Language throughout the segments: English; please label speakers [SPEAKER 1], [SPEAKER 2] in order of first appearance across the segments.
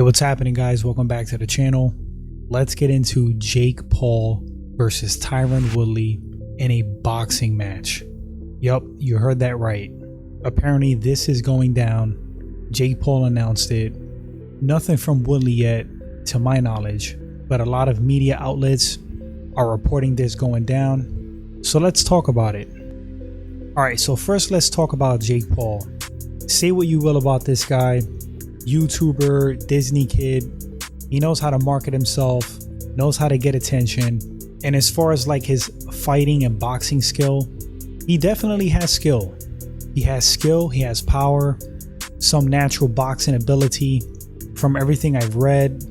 [SPEAKER 1] what's happening, guys? Welcome back to the channel. Let's get into Jake Paul versus Tyron Woodley in a boxing match. Yup, you heard that right. Apparently this is going down. Jake Paul announced it. Nothing from Woodley yet, to my knowledge, but a lot of media outlets are reporting this going down. So let's talk about it. Alright, so first let's talk about Jake Paul. Say what you will about this guy. YouTuber, Disney kid, he knows how to market himself, knows how to get attention, and as far as like his fighting and boxing skill, he definitely has skill. He has power, some natural boxing ability. From everything I've read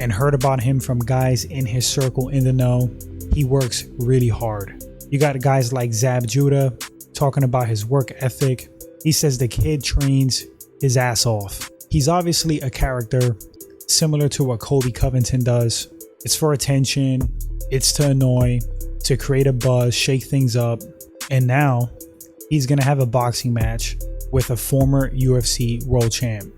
[SPEAKER 1] and heard about him from guys in his circle in the know, he works really hard. You got guys like Zab Judah talking about his work ethic. He says the kid trains his ass off. He's obviously a character similar to what Colby Covington does. It's for attention, it's to annoy, to create a buzz, shake things up, and now he's gonna have a boxing match with a former UFC world champ.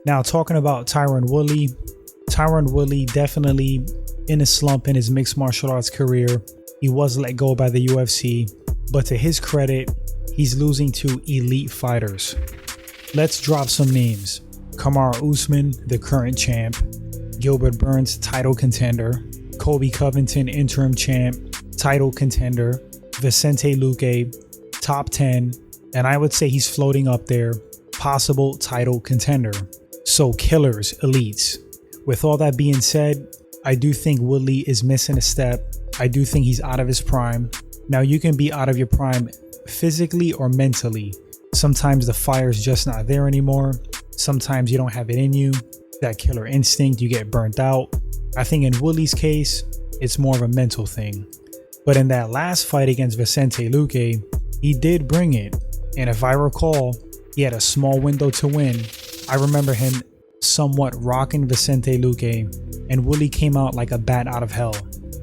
[SPEAKER 1] Now, talking about Tyron Woodley definitely in a slump in his mixed martial arts career. He was let go by the UFC, but to his credit, he's losing to elite fighters. Let's drop some names. Kamaru Usman, the current champ. Gilbert Burns, title contender. Colby Covington, interim champ, title contender. Vicente Luque, top 10. And I would say he's floating up there, possible title contender. So killers, elites. With all that being said, I do think Woodley is missing a step. I do think he's out of his prime. Now, you can be out of your prime physically or mentally. Sometimes the fire's just not there anymore. Sometimes you don't have it in you. That killer instinct, you get burnt out. I think in Woodley's case, it's more of a mental thing. But in that last fight against Vicente Luque, he did bring it. And if I recall, he had a small window to win. I remember him somewhat rocking Vicente Luque, and Woodley came out like a bat out of hell.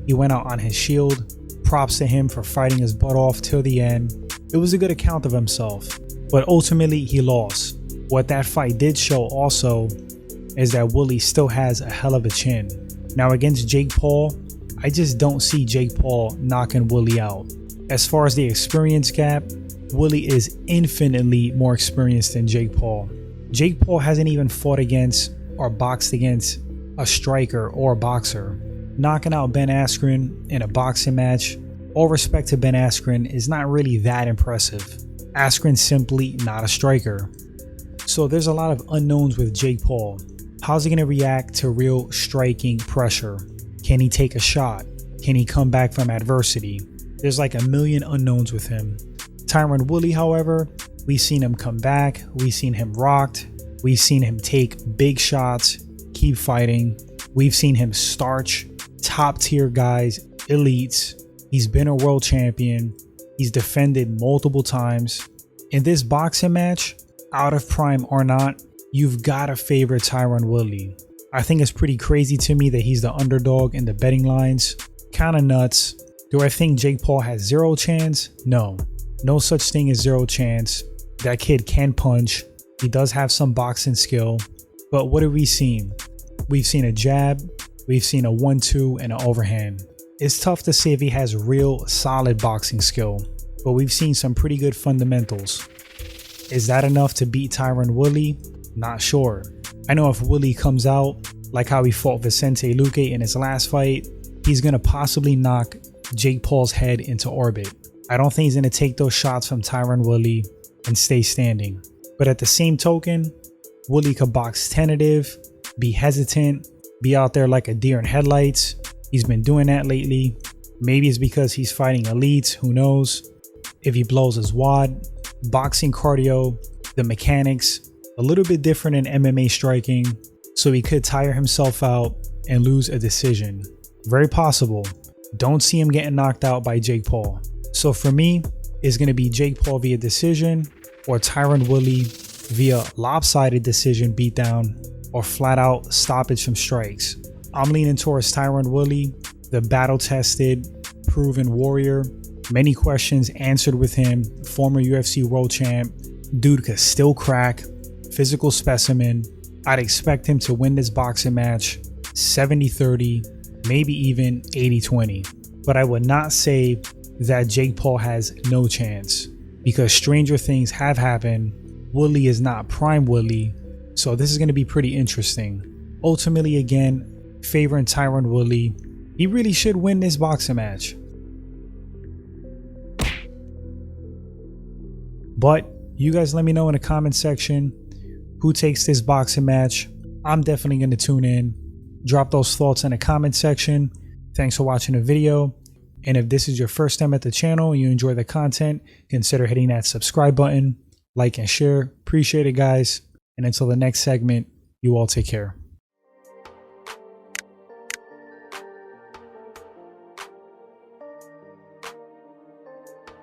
[SPEAKER 1] He went out on his shield. Props to him for fighting his butt off till the end. It was a good account of himself. But ultimately, he lost. What that fight did show also is that Woodley still has a hell of a chin. Now, against Jake Paul, I just don't see Jake Paul knocking Woodley out. As far as the experience gap, Woodley is infinitely more experienced than Jake Paul. Jake Paul hasn't even fought against or boxed against a striker or a boxer. Knocking out Ben Askren in a boxing match, all respect to Ben Askren, is not really that impressive. Askren's simply not a striker. So there's a lot of unknowns with Jake Paul. How's he going to react to real striking pressure? Can he take a shot? Can he come back from adversity? There's like a million unknowns with him. Tyron Woodley, however, we've seen him come back. We've seen him rocked. We've seen him take big shots, keep fighting. We've seen him starch top tier guys, elites. He's been a world champion. He's defended multiple times. In this boxing match, out of prime or not, you've got to favor Tyron Woodley. I think it's pretty crazy to me that he's the underdog in the betting lines. Kind of nuts. Do I think Jake Paul has zero chance? No. No such thing as zero chance. That kid can punch. He does have some boxing skill. But what have we seen? We've seen a jab. We've seen a 1-2 and an overhand. It's tough to say if he has real solid boxing skill, but we've seen some pretty good fundamentals. Is that enough to beat Tyron Woodley? Not sure. I know if Woodley comes out like how he fought Vicente Luque in his last fight, he's going to possibly knock Jake Paul's head into orbit. I don't think he's going to take those shots from Tyron Woodley and stay standing. But at the same token, Woodley could box tentative, be hesitant, be out there like a deer in headlights. He's been doing that lately. Maybe it's because he's fighting elites, who knows. If he blows his wad, boxing cardio, the mechanics, a little bit different in MMA striking, so he could tire himself out and lose a decision. Very possible. Don't see him getting knocked out by Jake Paul. So for me, it's going to be Jake Paul via decision or Tyron Woodley via lopsided decision beatdown or flat out stoppage from strikes. I'm leaning towards Tyron Woodley, the battle-tested, proven warrior. Many questions answered with him, former UFC world champ. Dude could still crack, physical specimen. I'd expect him to win this boxing match 70-30, maybe even 80-20. But I would not say that Jake Paul has no chance, because stranger things have happened. Woodley is not prime Woodley, so this is going to be pretty interesting. Ultimately, again, favoring Tyron Woodley. He really should win this boxing match. But you guys let me know in the comment section who takes this boxing match. I'm definitely going to tune in. Drop those thoughts in the comment section. Thanks for watching the video. And if this is your first time at the channel and you enjoy the content, consider hitting that subscribe button, like and share. Appreciate it, guys. And until the next segment, you all take care.